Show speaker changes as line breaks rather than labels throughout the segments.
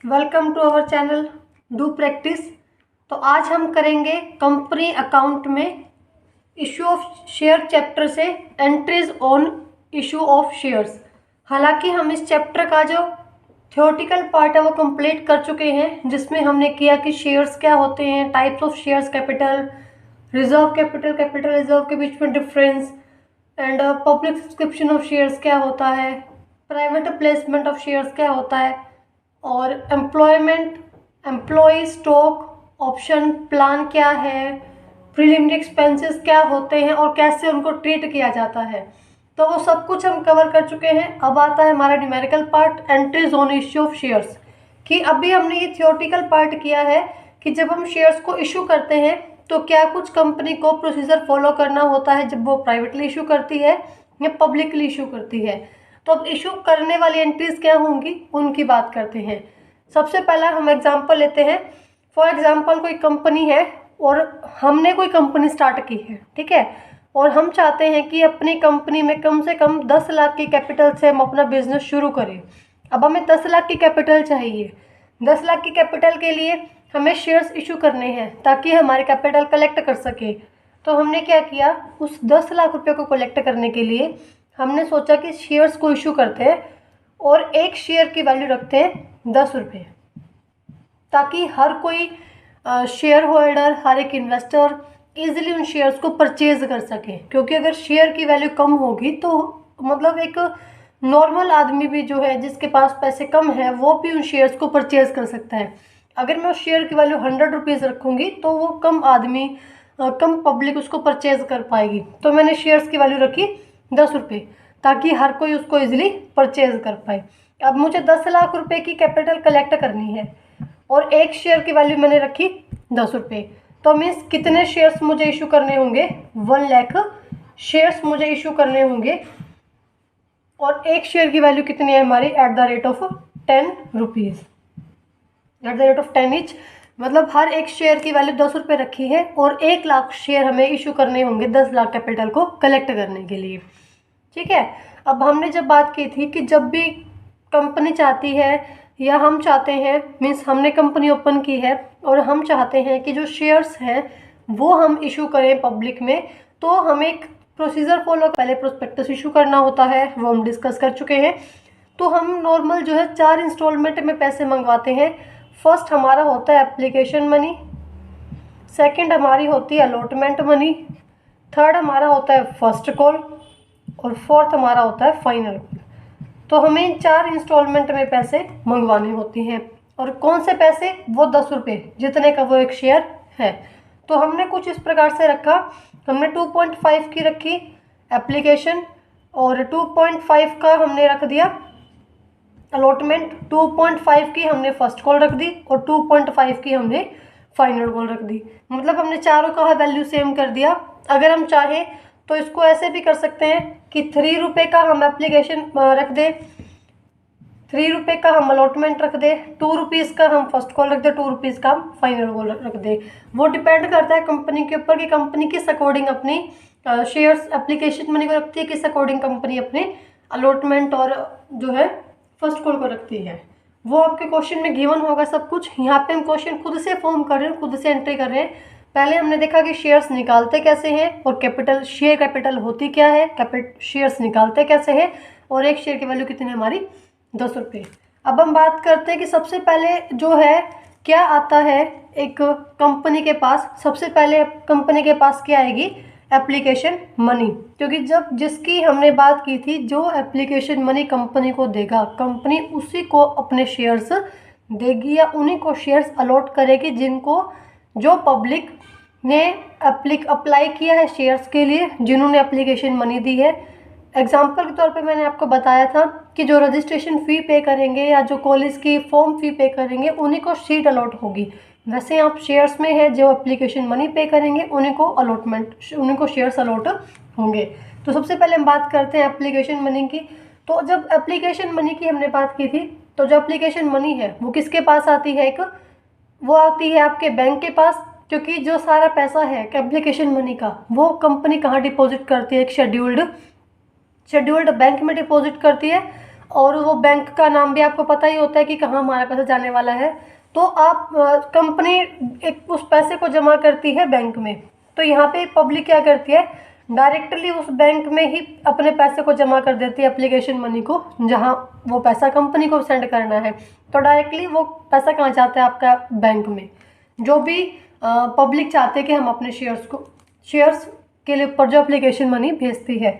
Welcome to our channel do practice. तो आज हम करेंगे कंपनी अकाउंट में इशू ऑफ शेयर चैप्टर से entries on issue of shares. हालांकि हम इस चैप्टर का जो थ्योरेटिकल पार्ट है वो कंप्लीट कर चुके हैं, जिसमें हमने किया कि शेयर्स क्या होते हैं, types of shares, capital reserve, capital capital reserve के बीच में difference, and public subscription of shares क्या होता है, प्राइवेट प्लेसमेंट ऑफ शेयर्स क्या होता है, और एम्प्लॉय स्टॉक ऑप्शन प्लान क्या है, प्रिलिमिनरी एक्सपेंसेस क्या होते हैं और कैसे उनको ट्रीट किया जाता है। तो वो सब कुछ हम कवर कर चुके हैं। अब आता है हमारा numerical part, entries on issue of shares. कि अभी हमने ये थियोरेटिकल पार्ट किया है कि जब हम शेयर्स को इशू करते हैं तो क्या कुछ कंपनी को प्रोसीजर फॉलो करना होता है जब वो प्राइवेटली इशू करती है या पब्लिकली इशू करती है। तो अब इशू करने वाली एंट्रीज क्या होंगी उनकी बात करते हैं। सबसे पहला हम एग्जांपल लेते हैं। फॉर एग्जांपल कोई कंपनी है और हमने कोई कंपनी स्टार्ट की है, ठीक है, और हम चाहते हैं कि अपनी कंपनी में कम से कम 10 लाख की कैपिटल से हम अपना बिजनेस शुरू करें। अब हमें 10 लाख की कैपिटल चाहिए। 10 लाख की कैपिटल के लिए हमें शेयर्स इशू करने हैं ताकि हमारे कैपिटल कलेक्ट कर सके। तो हमने क्या किया, उस 10 लाख रुपये को कलेक्ट करने के लिए हमने सोचा कि शेयर्स को इशू करते हैं और एक शेयर की वैल्यू रखते हैं 10 रुपये, ताकि हर कोई शेयर होल्डर, हर एक इन्वेस्टर इजीली उन शेयर्स को परचेज कर सके। क्योंकि अगर शेयर की वैल्यू कम होगी तो मतलब एक नॉर्मल आदमी भी जो है, जिसके पास पैसे कम है, वो भी उन शेयर्स को परचेज कर सकता है। अगर मैं उस शेयर की वैल्यू 100 रुपीज़ रखूँगी तो वो कम आदमी, कम पब्लिक उसको परचेज कर पाएगी। तो मैंने शेयर्स की वैल्यू रखी 10 रुपये ताकि हर कोई उसको इजीली परचेज कर पाए। अब मुझे 10 लाख रुपए की कैपिटल कलेक्ट करनी है और एक शेयर की वैल्यू मैंने रखी 10 रुपये। तो मीन्स कितने शेयर्स मुझे इशू करने होंगे, 1 लाख शेयर्स मुझे इशू करने होंगे। और एक शेयर की वैल्यू कितनी है हमारी, at the rate of 10 rupees, at the rate of 10 each. मतलब हर एक शेयर की वैल्यू 10 रुपये रखी है और 1 लाख शेयर हमें इशू करने होंगे 10 लाख कैपिटल को कलेक्ट करने के लिए, ठीक है। अब हमने जब बात की थी कि जब भी कंपनी चाहती है या हम चाहते हैं, मीन्स हमने कंपनी ओपन की है और हम चाहते हैं कि जो शेयर्स हैं वो हम इशू करें पब्लिक में, तो हमें एक प्रोसीजर फॉलो, पहले प्रोस्पेक्टस इशू करना होता है, वो हम डिस्कस कर चुके हैं। तो हम नॉर्मल जो है 4 इंस्टॉलमेंट में पैसे मंगवाते हैं। फर्स्ट हमारा होता है एप्लीकेशन मनी, सेकंड हमारी होती है अलॉटमेंट मनी, थर्ड हमारा होता है फर्स्ट कॉल और फोर्थ हमारा होता है फाइनल कॉल। तो हमें 4 इंस्टॉलमेंट में पैसे मंगवाने होते हैं। और कौन से पैसे, वो 10 रुपये जितने का वो एक शेयर है। तो हमने कुछ इस प्रकार से रखा, हमने 2.5 की रखी एप्लीकेशन और 2.5 का हमने रख दिया अलॉटमेंट, 2.5 की हमने फर्स्ट कॉल रख दी और 2.5 की हमने फाइनल कॉल रख दी। मतलब हमने चारों का वैल्यू सेम कर दिया। अगर हम चाहें तो इसको ऐसे भी कर सकते हैं कि 3 रुपये का हम एप्लीकेशन रख दें, 3 रुपये का हम अलॉटमेंट रख दें, 2 रुपीज़ का हम फर्स्ट कॉल रख दें, 2 रुपीज़ का हम फाइनल कॉल रख दें। वो डिपेंड करता है कंपनी के ऊपर कि कंपनी किस अकॉर्डिंग अपनी शेयर्स एप्लीकेशन मनी को रखती है, किस अकॉर्डिंग कंपनी अपने अलॉटमेंट और जो है फर्स्ट कॉल को रखती है। वो आपके क्वेश्चन में गिवन होगा सब कुछ। यहाँ पे हम क्वेश्चन खुद से फॉर्म कर रहे हैं, खुद से एंट्री कर रहे हैं। पहले हमने देखा कि शेयर्स निकालते कैसे हैं और कैपिटल, शेयर कैपिटल होती क्या है, शेयर्स निकालते कैसे हैं, और एक शेयर की वैल्यू कितनी है हमारी, 10 रुपये। अब हम बात करते हैं कि सबसे पहले जो है क्या आता है एक कंपनी के पास। सबसे पहले कंपनी के पास क्या आएगी, एप्लीकेशन मनी। क्योंकि जब जिसकी हमने बात की थी, जो एप्लीकेशन मनी कंपनी को देगा, कंपनी उसी को अपने शेयर्स देगी या उन्हीं को शेयर्स अलॉट करेगी जिनको, जो पब्लिक ने अप्लाई किया है शेयर्स के लिए, जिन्होंने एप्लीकेशन मनी दी है। एग्जाम्पल के तौर पे मैंने आपको बताया था कि जो रजिस्ट्रेशन फ़ी पे करेंगे या जो कॉलेज की फॉर्म फ़ी पे करेंगे उन्हीं को सीट अलॉट होगी। वैसे आप शेयर्स में है, जो एप्लीकेशन मनी पे करेंगे उन्हीं को अलॉटमेंट, उन्हीं को शेयर्स अलॉट होंगे। तो सबसे पहले हम बात करते हैं एप्लीकेशन मनी की। तो जब एप्लीकेशन मनी की हमने बात की थी, तो जो एप्लीकेशन मनी है वो किसके पास आती है, एक वो आती है आपके बैंक के पास। क्योंकि जो सारा पैसा है एप्लीकेशन मनी का, वो कंपनी कहाँ डिपॉजिट करती है, एक शेड्यूल्ड बैंक में डिपॉजिट करती है। और वो बैंक का नाम भी आपको पता ही होता है कि कहाँ हमारा पैसा जाने वाला है। तो आप कंपनी एक उस पैसे को जमा करती है बैंक में, तो यहाँ पे पब्लिक क्या करती है, डायरेक्टली उस बैंक में ही अपने पैसे को जमा कर देती है, एप्लीकेशन मनी को, जहाँ वो पैसा कंपनी को सेंड करना है। तो डायरेक्टली वो पैसा कहाँ जाता है, आपका बैंक में। जो भी पब्लिक चाहते हैं कि हम अपने शेयर्स के लिए ऊपर जो एप्लीकेशन मनी भेजती है।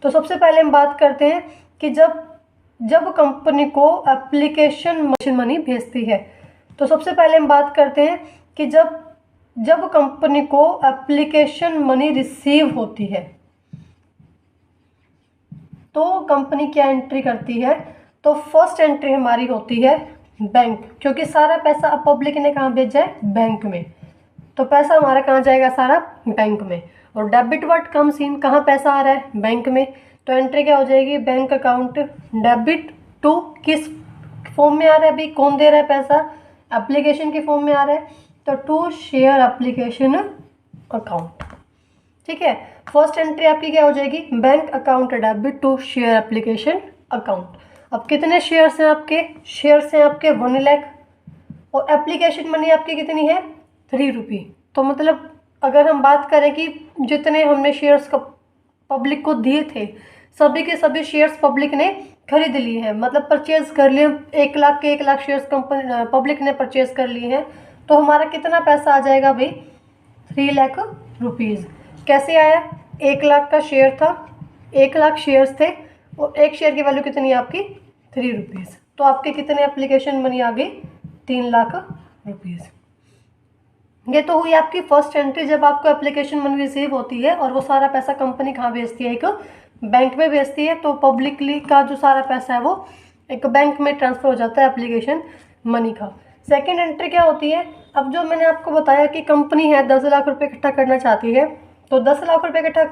तो सबसे पहले हम बात करते हैं कि जब कंपनी को एप्लीकेशन मनी भेजती है, तो सबसे पहले हम बात करते हैं कि जब कंपनी को एप्लीकेशन मनी रिसीव होती है, तो कंपनी क्या एंट्री करती है। तो फर्स्ट एंट्री हमारी होती है बैंक, क्योंकि सारा पैसा अब पब्लिक ने कहाँ भेजा है, बैंक में। तो पैसा हमारा कहाँ जाएगा, सारा बैंक में। और डेबिट वर्ड कम्स इन, कहाँ पैसा आ रहा है, बैंक में। तो एंट्री क्या हो जाएगी, बैंक अकाउंट डेबिट टू, किस फॉर्म में आ रहा है, अभी कौन दे रहा है पैसा, एप्लीकेशन के फॉर्म में आ रहा है, तो टू शेयर एप्लीकेशन अकाउंट। ठीक है, फर्स्ट एंट्री आपकी क्या हो जाएगी, bank account debit to share application account. अब कितने शेयर्स हैं आपके, शेयर्स हैं आपके 1 लाख, और एप्लीकेशन मनी आपकी कितनी है, 3 रुपये। तो मतलब अगर हम बात करें कि जितने हमने शेयर्स पब्लिक को दिए थे, सभी के सभी शेयर्स पब्लिक ने खरीद लिए हैं, मतलब परचेज कर लिए, 1 लाख के 1 लाख शेयर्स कंपनी पब्लिक ने परचेज कर लिए हैं। तो हमारा कितना पैसा आ जाएगा भाई, 3 लाख रुपीज़। कैसे आया, 1 लाख का शेयर था, 1 लाख शेयर्स थे, और एक शेयर की वैल्यू कितनी है आपकी, 3 रुपीज़। तो आपके कितने एप्लीकेशन मनी आ गई, 3 लाख रुपीज़। ये तो हुई आपकी फर्स्ट एंट्री, जब आपको एप्लीकेशन मनी रिसीव होती है और वो सारा पैसा कंपनी कहाँ भेजती है, एक बैंक में भेजती है। तो पब्लिकली का जो सारा पैसा है वो एक बैंक में ट्रांसफ़र हो जाता है एप्लीकेशन मनी का। सेकेंड एंट्री क्या होती है, अब जो मैंने आपको बताया कि कंपनी है 10 लाख रुपये इकट्ठा करना चाहती है, तो 10 लाख रुपये इकट्ठा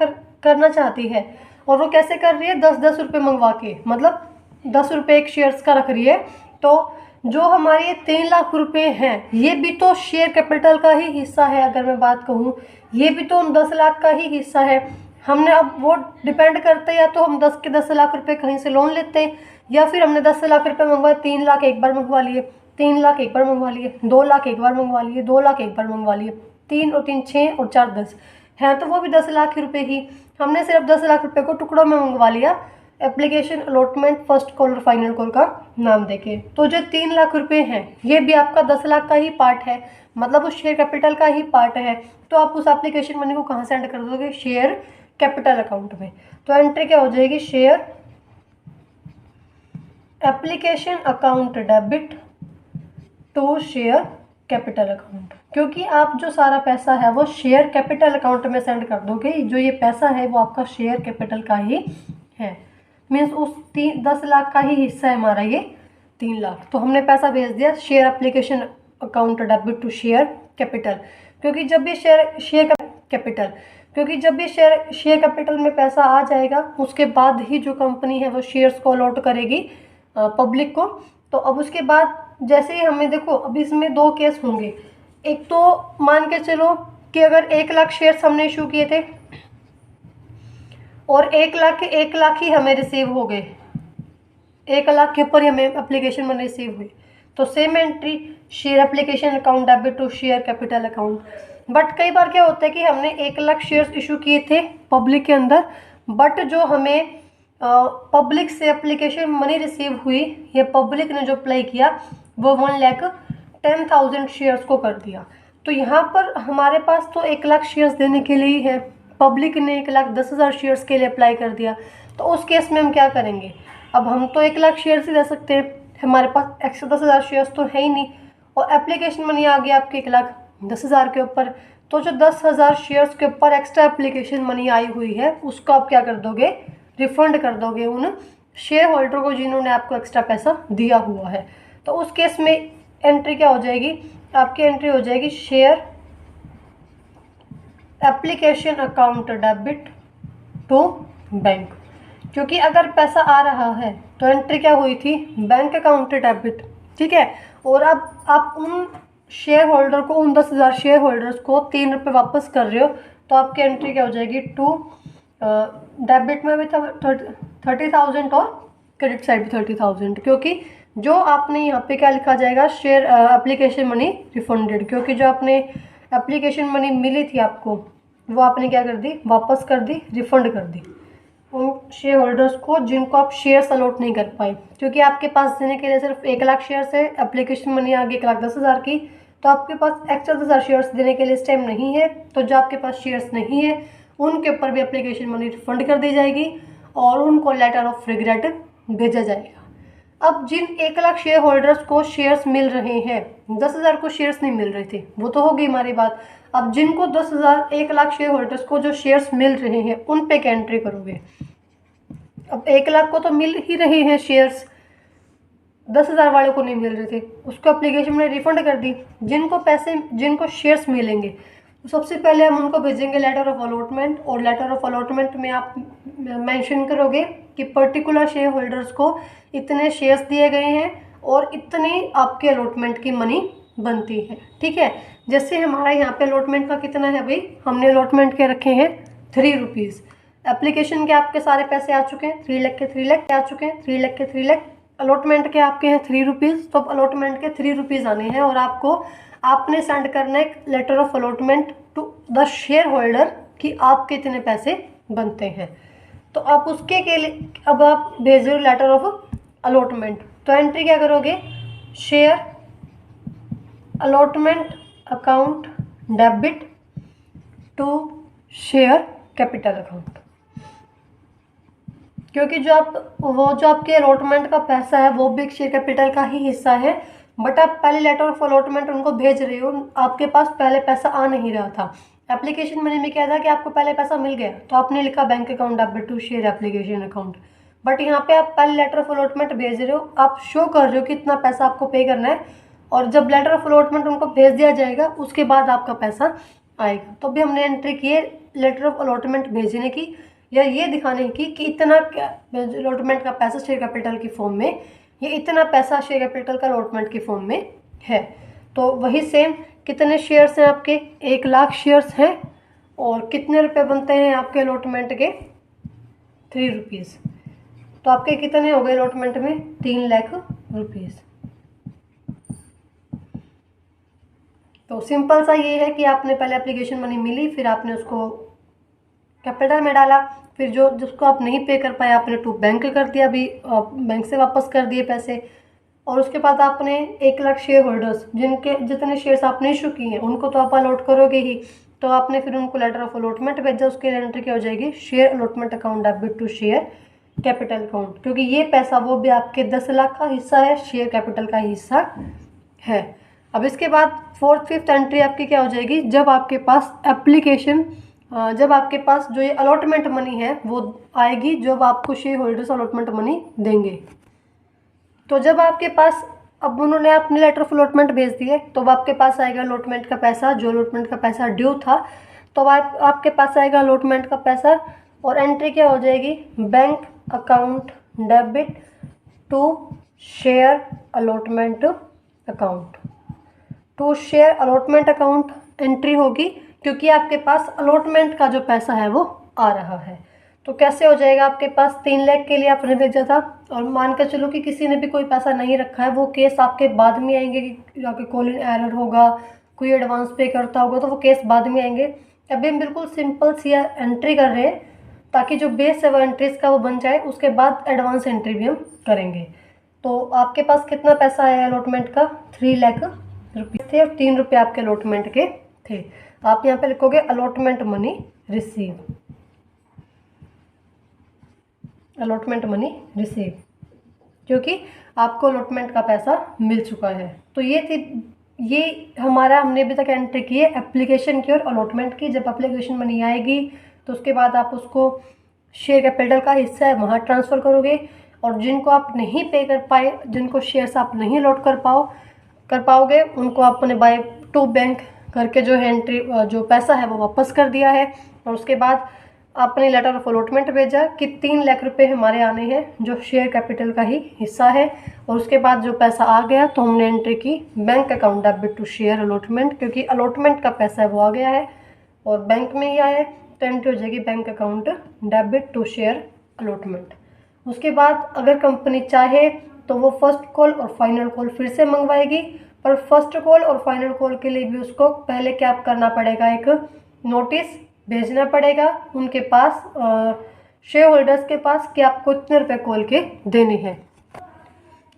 करना चाहती है, और वो कैसे कर रही है, 10-10 रुपये मंगवा के, मतलब 10 रुपये एक शेयर्स का रख रही है। तो जो हमारे ये 3 लाख रुपए हैं, ये भी तो शेयर कैपिटल का ही हिस्सा है। अगर मैं बात कहूँ, ये भी तो उन 10 लाख का ही हिस्सा है। हमने अब वो डिपेंड करते हैं, या तो हम 10 के 10 लाख रुपए कहीं से लोन लेते हैं, या फिर हमने 10 लाख रुपए मंगवाए, 3 लाख एक बार मंगवा लिए, 3 लाख एक बार मंगवा लिए, 2 लाख एक बार मंगवा लिए, 2 लाख एक बार मंगवा लिए, 3 और 3 6 और 4 10 हैं, तो वो भी 10 लाख रुपए ही। हमने सिर्फ 10 लाख रुपए को टुकड़ों में मंगवा लिया, एप्लीकेशन अलॉटमेंट फर्स्ट कॉल और फाइनल कॉल का नाम देके। तो जो 3 लाख रुपए हैं, ये भी आपका 10 लाख का ही पार्ट है, मतलब उस शेयर कैपिटल का ही पार्ट है। तो आप उस एप्लीकेशन मनी को कहाँ सेंड कर दोगे, शेयर कैपिटल अकाउंट में। तो एंट्री क्या हो जाएगी, share application account debit to share capital account, क्योंकि आप जो सारा पैसा है वो शेयर कैपिटल अकाउंट में सेंड कर दोगे। जो ये पैसा है वो आपका शेयर कैपिटल का ही है, मीन्स उस 10 लाख का ही हिस्सा है हमारा ये 3 लाख। तो हमने पैसा भेज दिया share application account debit to share capital, क्योंकि जब भी शेयर कैपिटल में पैसा आ जाएगा, उसके बाद ही जो कंपनी है वो शेयर्स को अलॉट करेगी पब्लिक को। तो अब उसके बाद जैसे ही हमें देखो, अब इसमें 2 केस होंगे। एक तो मान के चलो कि अगर 1 लाख शेयर्स हमने इशू किए थे और 1 लाख के 1 लाख ही हमें रिसीव हो गए, 1 लाख के ऊपर ही हमें एप्लीकेशन में रिसीव हुई, तो same entry share application account debit to share capital account. But कई बार क्या होता है कि हमने 1 लाख शेयर्स इशू किए थे पब्लिक के अंदर, बट जो हमें पब्लिक से एप्लीकेशन मनी रिसीव हुई, ये पब्लिक ने जो अप्लाई किया वो 1,10,000 शेयर्स को कर दिया। तो यहाँ पर हमारे पास तो 1 लाख शेयर्स देने के लिए ही है, पब्लिक ने 1,10,000 शेयर्स के लिए अप्लाई कर दिया। तो उस केस में हम क्या करेंगे, अब हम तो 1 लाख शेयर्स ही दे सकते हैं, हमारे पास एक्स्ट्रा 10,000 शेयर्स तो है ही नहीं, और एप्लीकेशन मनी आ गया आपके 1,10,000 के ऊपर। तो जो 10,000 शेयर्स के ऊपर एक्स्ट्रा एप्लीकेशन मनी आई हुई है, उसको आप क्या कर दोगे, रिफंड कर दोगे उन शेयर होल्डर को जिन्होंने आपको एक्स्ट्रा पैसा दिया हुआ है। तो उस केस में एंट्री क्या हो जाएगी, आपकी एंट्री हो जाएगी share application account debit to bank, क्योंकि अगर पैसा आ रहा है तो एंट्री क्या हुई थी, बैंक अकाउंट डेबिट। ठीक है, और अब आप उन शेयर होल्डर को, उन 10,000 शेयर होल्डर्स को 3 रुपये वापस कर रहे हो, तो आपकी एंट्री क्या हो जाएगी, टू डेबिट में भी 30,000 और क्रेडिट साइड पे 30,000, क्योंकि जो आपने यहाँ पे क्या लिखा जाएगा, शेयर एप्लीकेशन मनी रिफंडेड, क्योंकि जो आपने एप्लीकेशन मनी मिली थी आपको वो आपने क्या कर दी, वापस कर दी, रिफंड कर दी उन शेयर होल्डर्स को जिनको आप शेयर्स अलॉट नहीं कर पाए। क्योंकि आपके पास देने के लिए सिर्फ 1,00,000 शेयर्स है, एप्लीकेशन मनी आ गई 1,10,000 की, तो आपके पास एक्स्ट्रा 10,000 शेयर्स देने के लिए इस टाइम नहीं है। तो जो आपके पास शेयर्स नहीं है उनके ऊपर भी एप्लीकेशन मनी रिफंड कर दी जाएगी और उनको लेटर ऑफ रिग्रेट भेजा जाएगा। अब जिन 1,00,000 शेयर होल्डर्स को शेयर्स मिल रहे हैं, 10,000 को शेयर्स नहीं मिल रहे थे, वो तो होगी हमारी बात। अब जिनको 10,000 1,00,000 शेयर होल्डर्स को जो शेयर्स मिल रहे हैं उन पे क्या एंट्री करोगे। अब 1,00,000 को तो मिल ही रहे हैं शेयर्स, 10,000 वाले को नहीं मिल रहे थे, उसको एप्लीकेशन में रिफंड कर दी। जिनको शेयर्स मिलेंगे तो सबसे पहले हम उनको भेजेंगे लेटर ऑफ अलॉटमेंट, और लेटर ऑफ अलॉटमेंट में आप मेंशन करोगे कि पर्टिकुलर शेयर होल्डर्स को इतने शेयर्स दिए गए हैं और इतनी आपके अलॉटमेंट की मनी बनती है। ठीक है, जैसे हमारा यहाँ पे अलॉटमेंट का कितना है भाई, हमने अलॉटमेंट के रखे हैं 3 रुपीज़। एप्लीकेशन के आपके सारे पैसे आ चुके हैं, 3 लाख के 3 लाख आ चुके हैं, 3 लाख के 3 लाख। अलॉटमेंट के आपके हैं 3 रुपीज़, तो अलॉटमेंट के 3 रुपीज़ आने हैं और आपने सेंड करना है letter of allotment to the shareholder कि आपके इतने पैसे बनते हैं। तो आप उसके के लिए अब आप भेज रहे हो लेटर ऑफ अलॉटमेंट, तो एंट्री क्या करोगे, share allotment account debit to share capital account. क्योंकि जो आपके अलॉटमेंट का पैसा है वो भी शेयर कैपिटल का ही हिस्सा है, बट आप पहले लेटर ऑफ अलॉटमेंट उनको भेज रहे हो, आपके पास पहले पैसा आ नहीं रहा था। एप्लीकेशन मनी में क्या था कि आपको पहले पैसा मिल गया तो आपने लिखा bank account debit to share application account, but यहाँ पे आप पहले लेटर ऑफ अलॉटमेंट भेज रहे हो, आप शो कर रहे हो कि इतना पैसा आपको पे करना है, और जब लेटर ऑफ अलॉटमेंट उनको भेज दिया जाएगा उसके बाद आपका पैसा आएगा। तो अभी हमने एंट्री की है लेटर ऑफ अलॉटमेंट भेजने की, या ये दिखाने की कि इतना अलॉटमेंट का पैसा शेयर कैपिटल की फॉर्म में, ये इतना पैसा शेयर कैपिटल का अलॉटमेंट की फॉर्म में है। तो वही सेम, कितने शेयर्स हैं आपके, 1,00,000 शेयर्स हैं, और कितने रुपए बनते हैं आपके अलॉटमेंट के, 3 रुपीज़। तो आपके कितने हो गए अलॉटमेंट में, 3 लाख रुपीज़। तो सिंपल सा ये है कि आपने पहले एप्लीकेशन मनी मिली, फिर आपने उसको कैपिटल में डाला, फिर जिसको आप नहीं पे कर पाए आपने टू बैंक कर दिया, अभी बैंक से वापस कर दिए पैसे, और उसके बाद आपने 1,00,000 शेयर होल्डर्स जिनके जितने शेयर्स आपने इशू किए हैं उनको तो आप अलॉट करोगे ही, तो आपने फिर उनको लेटर ऑफ अलॉटमेंट भेजा, उसके लिए एंट्री क्या हो जाएगी, share allotment account debit to share capital account, क्योंकि ये पैसा वो भी आपके 10 लाख का हिस्सा है, शेयर कैपिटल का हिस्सा है। अब इसके बाद 4th 5th एंट्री आपकी क्या हो जाएगी, जब आपके पास जो ये अलॉटमेंट मनी है वो आएगी, जब आपको शेयर होल्डर्स अलॉटमेंट मनी देंगे। तो जब आपके पास, अब उन्होंने अपने लेटर ऑफ अलॉटमेंट भेज दिए, तो अब आपके पास आएगा अलॉटमेंट का पैसा, जो अलॉटमेंट का पैसा ड्यू था, तो आपके पास आएगा अलॉटमेंट का पैसा, और एंट्री क्या हो जाएगी, bank account debit to share allotment account. To share allotment account entry होगी, क्योंकि आपके पास अलॉटमेंट का जो पैसा है वो आ रहा है। तो कैसे हो जाएगा, आपके पास 3 लाख के लिए आपने भेजा था, और मान के चलो कि किसी ने भी कोई पैसा नहीं रखा है, वो केस आपके बाद में आएंगे कि आपके कॉलिंग एरर होगा, कोई एडवांस पे करता होगा, तो वो केस बाद में आएंगे। अभी हम बिल्कुल सिंपल सी एंट्री कर रहे हैं ताकि जो बेस है वो एंट्रीज का वो बन जाए, उसके बाद एडवांस एंट्री भी हम करेंगे। तो आपके पास कितना पैसा आया अलॉटमेंट का, 3 लाख रुपये थे, और 3 रुपये आपके अलॉटमेंट के थे। आप यहाँ पे लिखोगे allotment money receive, allotment money receive, क्योंकि आपको अलॉटमेंट का पैसा मिल चुका है। तो ये हमने अभी तक एंट्री की है एप्लीकेशन की और अलॉटमेंट की। जब एप्लीकेशन मनी आएगी तो उसके बाद आप उसको शेयर कैपिटल का हिस्सा है वहाँ ट्रांसफ़र करोगे, और जिनको आप नहीं पे कर पाए, जिनको शेयर्स आप नहीं अलॉट कर पाओगे, उनको आपने बाय टू बैंक करके जो है एंट्री, जो पैसा है वो वापस कर दिया है। और उसके बाद आपने लेटर ऑफ अलॉटमेंट भेजा कि 3 लाख रुपए हमारे आने हैं, जो शेयर कैपिटल का ही हिस्सा है, और उसके बाद जो पैसा आ गया तो हमने एंट्री की bank account debit to share allotment, क्योंकि अलॉटमेंट का पैसा है वो आ गया है और बैंक में ही आया है, तो एंट्री हो जाएगी bank account debit to share allotment. उसके बाद अगर कंपनी चाहे तो वो फर्स्ट कॉल और फाइनल कॉल फिर से मंगवाएगी, पर फर्स्ट कॉल और फाइनल कॉल के लिए भी उसको पहले क्या करना पड़ेगा, एक नोटिस भेजना पड़ेगा उनके पास, शेयर होल्डर्स के पास, कि आपको इतने रुपए कॉल के देने हैं।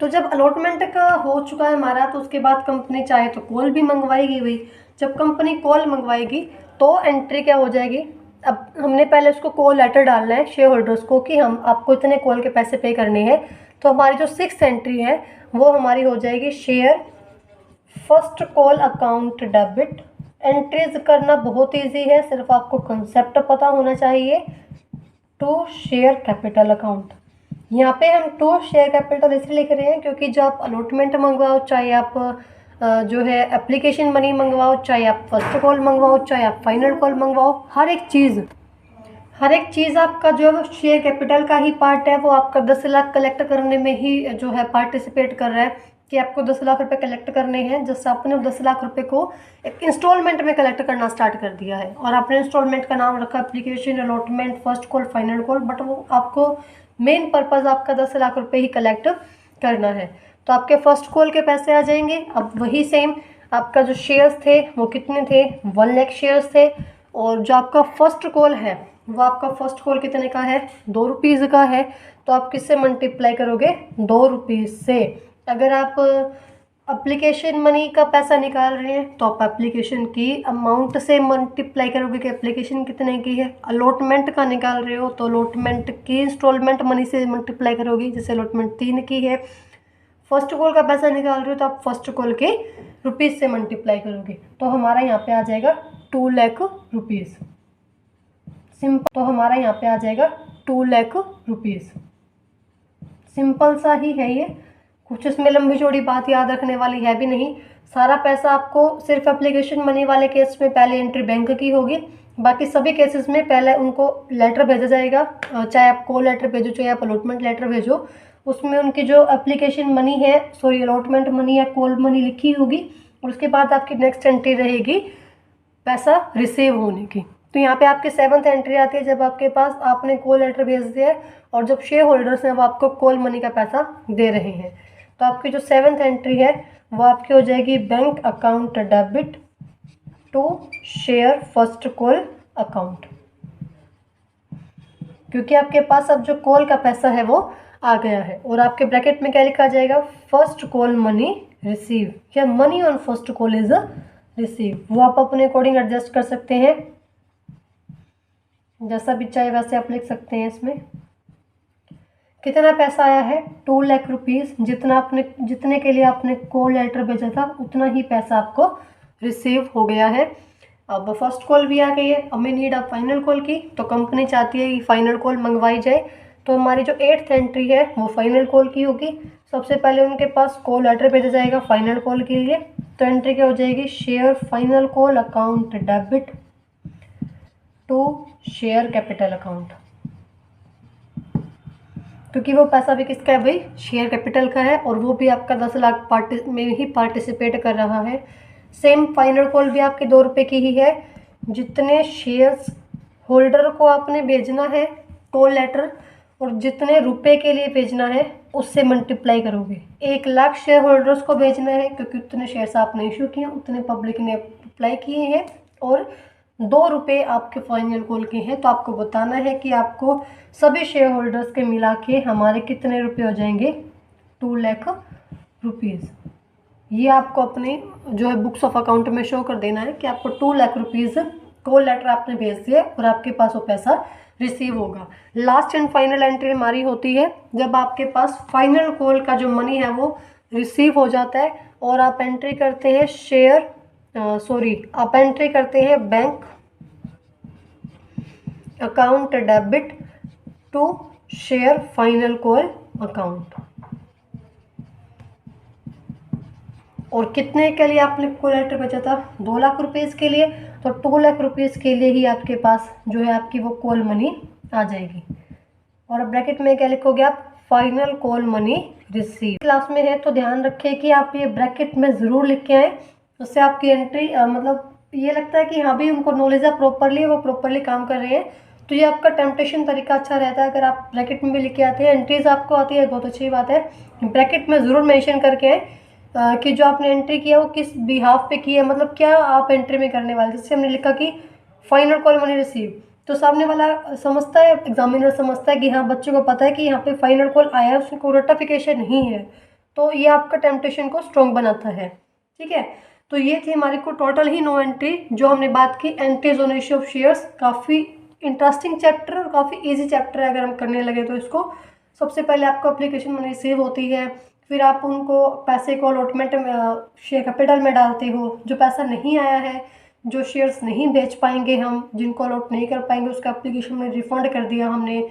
तो जब अलॉटमेंट का हो चुका है हमारा, तो उसके बाद कंपनी चाहे तो कॉल भी मंगवाएगी भाई। जब कंपनी कॉल मंगवाएगी तो एंट्री क्या हो जाएगी, अब हमने पहले उसको कॉल लेटर डालना है शेयर होल्डर्स को कि हम आपको इतने कॉल के पैसे पे करने हैं। तो हमारी जो 6th एंट्री है वो हमारी हो जाएगी share first call account debit. Entries करना बहुत ईजी है, सिर्फ आपको कंसेप्ट पता होना चाहिए। टू शेयर कैपिटल अकाउंट, यहाँ पे हम टू शेयर कैपिटल इसलिए लिख रहे हैं क्योंकि जो आप अलॉटमेंट मंगवाओ, चाहे आप जो है एप्लीकेशन मनी मंगवाओ, चाहे आप फर्स्ट कॉल मंगवाओ, चाहे आप फाइनल कॉल मंगवाओ, हर एक चीज़ आपका जो है शेयर कैपिटल का ही पार्ट है। वो आपका 10 लाख कलेक्ट करने में ही जो है पार्टिसिपेट कर रहा है कि आपको 10 लाख रुपए कलेक्ट करने हैं। जैसे आपने 10 लाख रुपए को एक इंस्टॉलमेंट में कलेक्ट करना स्टार्ट कर दिया है और आपने इंस्टॉलमेंट का नाम रखा application, allotment, first call, final call, but वो आपको मेन पर्पज़ आपका 10 लाख रुपए ही कलेक्ट करना है। तो आपके फर्स्ट कॉल के पैसे आ जाएंगे। अब वही सेम आपका जो शेयर्स थे वो कितने थे, 1 लाख शेयर्स थे, और जो आपका फर्स्ट कॉल है वो आपका फर्स्ट कॉल कितने का है, 2 रुपीज़ का है। तो आप किससे मल्टीप्लाई करोगे, 2 रुपीज़ से। अगर आप एप्लीकेशन मनी का पैसा निकाल रहे हैं तो आप एप्लीकेशन की अमाउंट से मल्टीप्लाई करोगे कि एप्लीकेशन कितने की है। अलॉटमेंट का निकाल रहे हो तो अलॉटमेंट की इंस्टॉलमेंट मनी से मल्टीप्लाई करोगे, जैसे अलॉटमेंट 3 की है। फर्स्ट कॉल का पैसा निकाल रहे हो तो आप फर्स्ट कॉल के रुपीज़ से मल्टीप्लाई करोगे। तो हमारा यहाँ पे आ जाएगा 2 लाख रुपीज़। सिंपल, तो हमारा यहाँ पे आ जाएगा 2 लाख रुपीज़। सिंपल सा ही है ये, कुछ इसमें लंबी चौड़ी बात याद रखने वाली है भी नहीं। सारा पैसा आपको सिर्फ एप्लीकेशन मनी वाले केस में पहले एंट्री बैंक की होगी, बाकी सभी केसेस में पहले उनको लेटर भेजा जाएगा, चाहे आप कॉल लेटर भेजो चाहे आप अलॉटमेंट लेटर भेजो, उसमें उनकी जो एप्लीकेशन मनी है, सॉरी अलॉटमेंट मनी या कॉल मनी लिखी होगी, और उसके बाद आपकी नेक्स्ट एंट्री रहेगी पैसा रिसीव होने की। तो यहाँ पे आपकी 7th एंट्री आती है जब आपके पास आपने कॉल लेटर भेज दिया है और जब शेयर होल्डर्स हैं वो आपको कॉल मनी का पैसा दे रहे हैं। तो आपकी जो 7th एंट्री है वो आपकी हो जाएगी bank account debit to share first call account, क्योंकि आपके पास अब जो कॉल का पैसा है वो आ गया है। और आपके ब्रैकेट में क्या लिखा जाएगा, फर्स्ट कॉल मनी रिसीव, या money on first call is receive. वो आप अपने अकॉर्डिंग एडजस्ट कर सकते हैं, जैसा भी चाहे वैसे आप लिख सकते हैं। इसमें कितना पैसा आया है, 2 लाख रुपीज़। जितने के लिए आपने कॉल लेटर भेजा था उतना ही पैसा आपको रिसीव हो गया है। अब फर्स्ट कॉल भी आ गई है, अब मैं नीड अब फाइनल कॉल की, तो कंपनी चाहती है कि फाइनल कॉल मंगवाई जाए। तो हमारी जो 8th एंट्री है वो फाइनल कॉल की होगी। सबसे पहले उनके पास कॉल लेटर भेजा जाएगा फाइनल कॉल के लिए। तो एंट्री क्या हो जाएगी, share final call account debit to share capital account, क्योंकि वो पैसा भी किसका है भाई, शेयर कैपिटल का है, और वो भी आपका 10 लाख में ही पार्टिसिपेट कर रहा है। सेम फाइनल कॉल भी आपके 2 रुपये की ही है। जितने शेयर्स होल्डर को आपने भेजना है कॉल लेटर, और जितने रुपए के लिए भेजना है उससे मल्टीप्लाई करोगे। 1 लाख शेयर होल्डर्स को भेजना है क्योंकि उतने शेयर्स आपने इशू किए, उतने पब्लिक ने अप्लाई किए हैं, और 2 रुपये आपके फाइनल कॉल के हैं। तो आपको बताना है कि आपको सभी शेयर होल्डर्स के मिला के हमारे कितने रुपये हो जाएंगे, 2 लाख रुपीज़। ये आपको अपने जो है बुक्स ऑफ अकाउंट में शो कर देना है कि आपको 2 लाख रुपीज़ कॉल लेटर आपने भेज दिया और आपके पास वो पैसा रिसीव होगा। लास्ट एंड फाइनल एंट्री हमारी होती है जब आपके पास फाइनल कॉल का जो मनी है वो रिसीव हो जाता है और आप एंट्री करते हैं आप एंट्री करते हैं bank account debit to share final call account. और कितने के लिए आपने कॉल लेटर भेजा था, 2 लाख रुपीज़ के लिए। तो 2 लाख रुपीज़ के लिए ही आपके पास जो है आपकी वो कॉल मनी आ जाएगी। और ब्रैकेट में क्या लिखोगे आप, final call money receive. Class में है तो ध्यान रखें कि आप ये ब्रैकेट में ज़रूर लिख के आए, उससे आपकी एंट्री मतलब ये लगता है कि हाँ भी उनको नॉलेज है प्रॉपरली, वो प्रॉपरली काम कर रहे हैं, तो ये आपका टेम्पटेशन तरीका अच्छा रहता है। अगर आप ब्रैकेट में भी लिख के आते हैं, एंट्रीज आपको आती है, बहुत अच्छी बात है। ब्रैकेट में ज़रूर मेंशन करके कि जो आपने एंट्री किया वो किस बिहाफ पे की है, मतलब क्या आप एंट्री में करने वाले। जैसे हमने लिखा कि फाइनल कॉल मनी रिसीव, तो सामने वाला समझता है, एग्जामिनर समझता है कि हाँ बच्चों को पता है कि यहाँ पे फाइनल कॉल आया है, उसको नोटिफिकेशन नहीं है, तो ये आपका टेम्पटेशन को स्ट्रॉन्ग बनाता है। ठीक है, तो ये थी हमारी को टोटल ही 9 एंट्री जो हमने बात की entries on issue of shares. काफ़ी इंटरेस्टिंग चैप्टर और काफ़ी इजी चैप्टर है अगर हम करने लगे तो इसको। सबसे पहले आपको एप्लीकेशन मनी रिसीव होती है, फिर आप उनको पैसे को अलॉटमेंट शेयर कैपिटल में डालते हो। जो पैसा नहीं आया है, जो शेयर्स नहीं बेच पाएंगे हम, जिनको अलॉट नहीं कर पाएंगे, उसका एप्लीकेशन में रिफंड कर दिया हमने।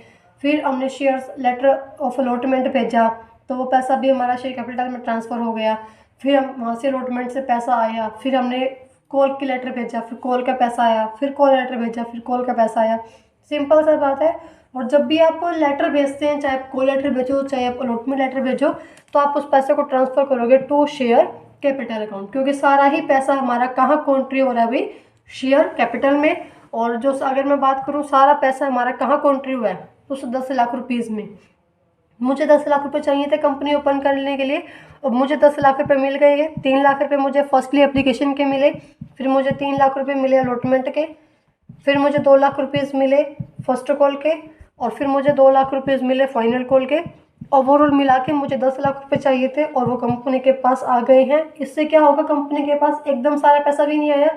फिर हमने शेयर्स लेटर ऑफ अलॉटमेंट भेजा, तो वो पैसा भी हमारा शेयर कैपिटल में ट्रांसफ़र हो गया। फिर हम वहाँ से अलॉटमेंट से पैसा आया, फिर हमने कॉल की लेटर भेजा, फिर कॉल का पैसा आया, फिर कॉल लेटर भेजा, फिर कॉल का पैसा आया। सिंपल सा बात है। और जब भी आप लेटर भेजते हैं, चाहे आप कॉल लेटर भेजो चाहे आप अलॉटमेंट लेटर भेजो, तो आप उस पैसे को ट्रांसफ़र करोगे टू शेयर कैपिटल अकाउंट, क्योंकि सारा ही पैसा हमारा कहाँ कॉन्ट्री हो रहा है अभी, शेयर कैपिटल में। और जो अगर मैं बात करूँ सारा पैसा हमारा कहाँ कॉन्ट्री हुआ है, उस 10 लाख रुपीज़ में। मुझे 10 लाख रुपए चाहिए थे कंपनी ओपन करने के लिए, और मुझे 10 लाख रुपए मिल गए हैं। 3 लाख रुपए मुझे फर्स्टली एप्लीकेशन के मिले, फिर मुझे 3 लाख रुपए मिले अलॉटमेंट के, फिर मुझे 2 लाख रुपीज़ मिले फर्स्ट कॉल के, और फिर मुझे 2 लाख रुपीज़ मिले फाइनल कॉल के। ओवरऑल मिला के मुझे 10 लाख रुपए चाहिए थे और वो कंपनी के पास आ गए हैं। इससे क्या होगा, कंपनी के पास एकदम सारा पैसा भी नहीं आया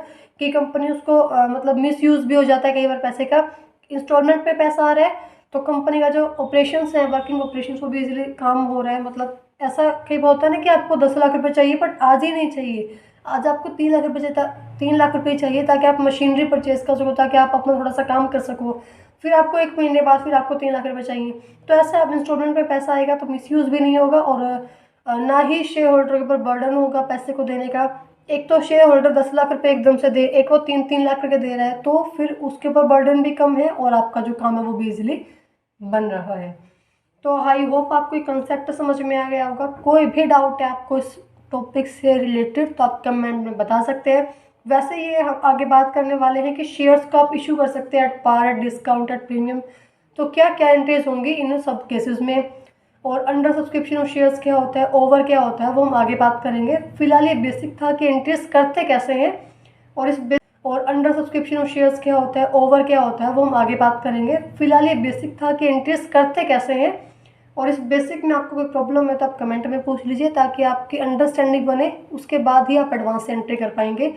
कि कंपनी उसको मतलब मिसयूज़ भी हो जाता है कई बार पैसे का। इंस्टॉलमेंट पे पैसा आ रहा है, तो कंपनी का जो ऑपरेशंस है, वर्किंग ऑपरेशंस, वो भी इजीली काम हो रहा है। मतलब ऐसा कई बार होता है ना कि आपको 10 लाख रुपए चाहिए बट आज ही नहीं चाहिए, आज आपको 3 लाख रुपए चाहिए, 3 लाख रुपए चाहिए ताकि आप मशीनरी परचेज कर सको, ताकि आप अपना थोड़ा सा काम कर सको। फिर आपको 1 महीने बाद फिर आपको 3 लाख रुपए चाहिए। तो ऐसे आप इंस्टॉलमेंट पे पैसा आएगा तो मिसयूज़ भी नहीं होगा, और ना ही शेयर होल्डर के ऊपर बर्डन होगा पैसे को देने का। एक तो शेयर होल्डर 10 लाख रुपए एकदम से दे, एक वो 3-3 लाख रुपए दे रहा है, तो फिर उसके ऊपर बर्डन भी कम है और आपका जो काम है वो भी इजीली बन रहा है। तो आई होप आपको ये कंसेप्ट समझ में आ गया होगा। कोई भी डाउट है आपको इस टॉपिक से रिलेटेड तो आप कमेंट में बता सकते हैं। वैसे ये हम आगे बात करने वाले हैं कि शेयर्स को आप इशू कर सकते हैं at par, at discount, at premium. तो क्या क्या एंट्रीज होंगी इन सब केसेस में, और अंडर सब्सक्रिप्शन ऑफ शेयर्स क्या होता है, ओवर क्या होता है, वो हम आगे बात करेंगे। फिलहाल ये बेसिक था कि एंट्रीज करते कैसे हैं, और अंडर सब्सक्रिप्शन ऑफ शेयर्स क्या होता है, ओवर क्या होता है, वो हम आगे बात करेंगे। फिलहाल ये बेसिक था कि एंट्रीज करते कैसे हैं, और इस बेसिक में आपको कोई प्रॉब्लम है तो आप कमेंट में पूछ लीजिए ताकि आपकी अंडरस्टैंडिंग बने, उसके बाद ही आप एडवांस से एंट्री कर पाएंगे।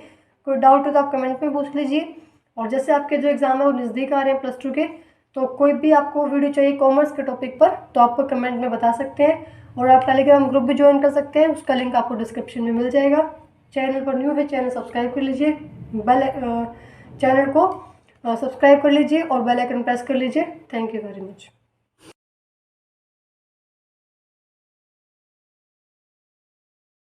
कोई डाउट है तो आप कमेंट में पूछ लीजिए। और जैसे आपके जो एग्ज़ाम है वो नज़दीक आ रहे हैं +2 के, तो कोई भी आपको वीडियो चाहिए कॉमर्स के टॉपिक पर तो आप कमेंट में बता सकते हैं। और आप टेलीग्राम ग्रुप भी ज्वाइन कर सकते हैं, उसका लिंक आपको डिस्क्रिप्शन में मिल जाएगा। चैनल पर न्यू है, चैनल सब्सक्राइब कर लीजिए, चैनल को सब्सक्राइब कर लीजिए और बेल आइकन प्रेस कर लीजिए। Thank you very much.